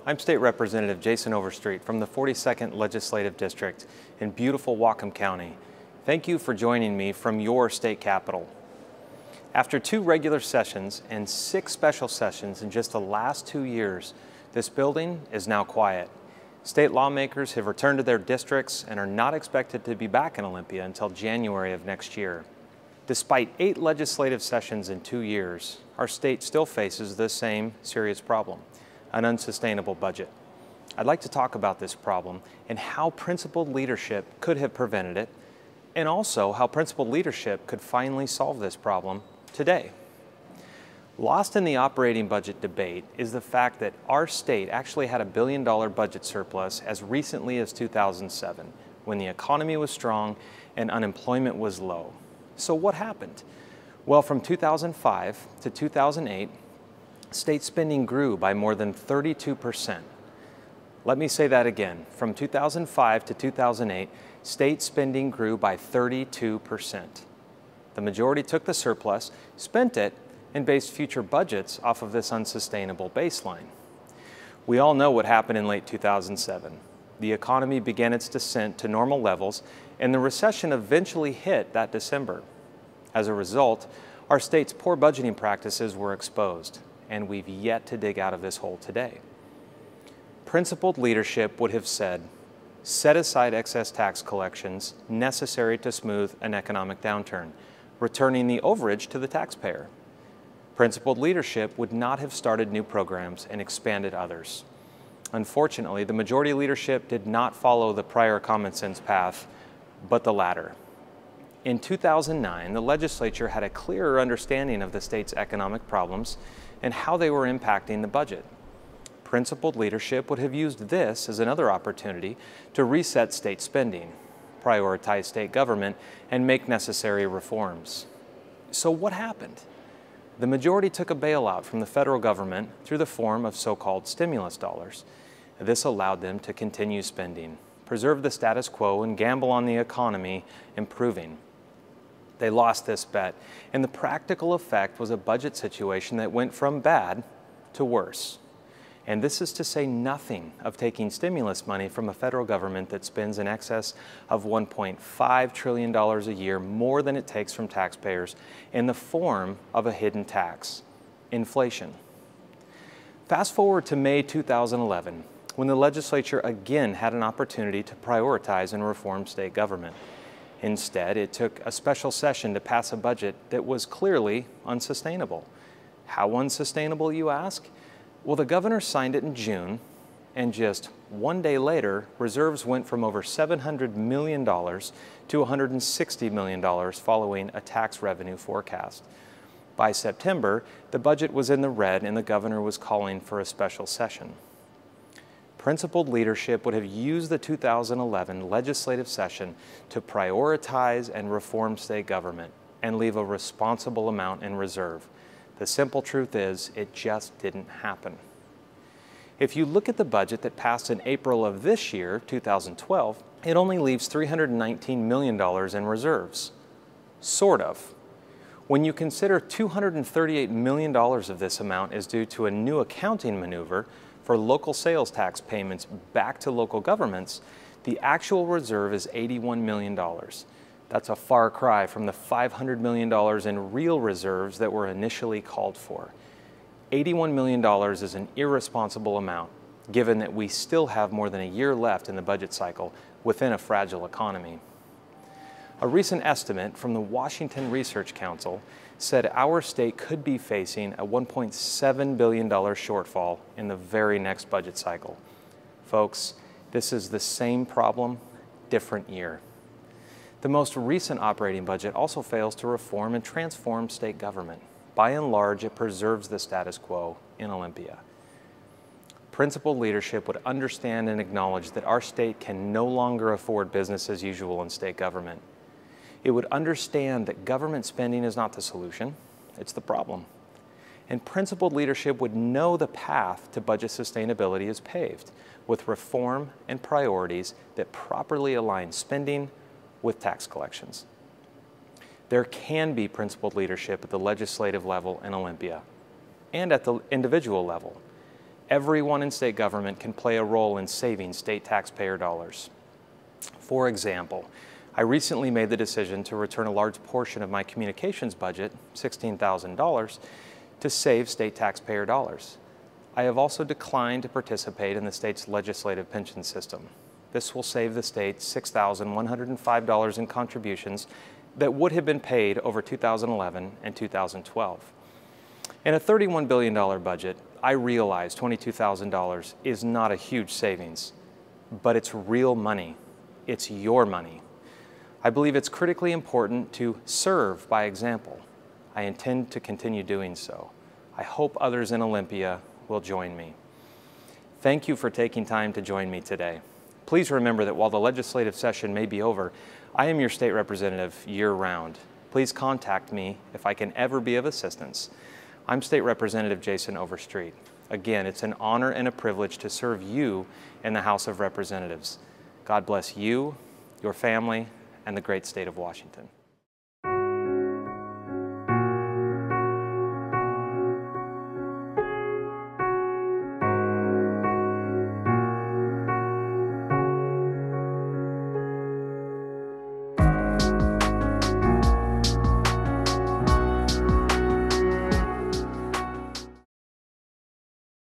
I'm State Representative Jason Overstreet from the 42nd Legislative District in beautiful Whatcom County. Thank you for joining me from your state capital. After 2 regular sessions and 6 special sessions in just the last 2 years, this building is now quiet. State lawmakers have returned to their districts and are not expected to be back in Olympia until January of next year. Despite 8 legislative sessions in 2 years, our state still faces the same serious problem, an unsustainable budget. I'd like to talk about this problem and how principled leadership could have prevented it, and also how principled leadership could finally solve this problem today. Lost in the operating budget debate is the fact that our state actually had a $1 billion budget surplus as recently as 2007, when the economy was strong and unemployment was low. So what happened? Well, from 2005 to 2008, state spending grew by more than 32%. Let me say that again. From 2005 to 2008, state spending grew by 32%. The majority took the surplus, spent it, and based future budgets off of this unsustainable baseline. We all know what happened in late 2007. The economy began its descent to normal levels, and the recession eventually hit that December. As a result, our state's poor budgeting practices were exposed, and we've yet to dig out of this hole today. Principled leadership would have said, set aside excess tax collections necessary to smooth an economic downturn, returning the overage to the taxpayer. Principled leadership would not have started new programs and expanded others. Unfortunately, the majority leadership did not follow the prior common sense path, but the latter. In 2009, the legislature had a clearer understanding of the state's economic problems and how they were impacting the budget. Principled leadership would have used this as another opportunity to reset state spending, prioritize state government, and make necessary reforms. So what happened? The majority took a bailout from the federal government through the form of so-called stimulus dollars. This allowed them to continue spending, preserve the status quo, and gamble on the economy improving. They lost this bet, and the practical effect was a budget situation that went from bad to worse. And this is to say nothing of taking stimulus money from a federal government that spends in excess of $1.5 trillion a year, more than it takes from taxpayers, in the form of a hidden tax, inflation. Fast forward to May 2011, when the legislature again had an opportunity to prioritize and reform state government. Instead, it took a special session to pass a budget that was clearly unsustainable. How unsustainable, you ask? Well, the governor signed it in June, and just 1 day later, reserves went from over $700 million to $160 million following a tax revenue forecast. By September, the budget was in the red and the governor was calling for a special session. Principled leadership would have used the 2011 legislative session to prioritize and reform state government and leave a responsible amount in reserve. The simple truth is, it just didn't happen. If you look at the budget that passed in April of this year, 2012, it only leaves $319 million in reserves. Sort of. When you consider $238 million of this amount is due to a new accounting maneuver for local sales tax payments back to local governments, the actual reserve is $81 million. That's a far cry from the $500 million in real reserves that were initially called for. $81 million is an irresponsible amount, given that we still have more than a year left in the budget cycle within a fragile economy. A recent estimate from the Washington Research Council said our state could be facing a $1.7 billion shortfall in the very next budget cycle. Folks, this is the same problem, different year. The most recent operating budget also fails to reform and transform state government. By and large, it preserves the status quo in Olympia. Principled leadership would understand and acknowledge that our state can no longer afford business as usual in state government. It would understand that government spending is not the solution, it's the problem. And principled leadership would know the path to budget sustainability is paved with reform and priorities that properly align spending with tax collections. There can be principled leadership at the legislative level in Olympia and at the individual level. Everyone in state government can play a role in saving state taxpayer dollars. For example, I recently made the decision to return a large portion of my communications budget, $16,000, to save state taxpayer dollars. I have also declined to participate in the state's legislative pension system. This will save the state $6,105 in contributions that would have been paid over 2011 and 2012. In a $31 billion budget, I realize $22,000 is not a huge savings, but it's real money. It's your money. I believe it's critically important to serve by example. I intend to continue doing so. I hope others in Olympia will join me. Thank you for taking time to join me today. Please remember that while the legislative session may be over, I am your state representative year-round. Please contact me if I can ever be of assistance. I'm State Representative Jason Overstreet. Again, it's an honor and a privilege to serve you in the House of Representatives. God bless you, your family, and the great state of Washington.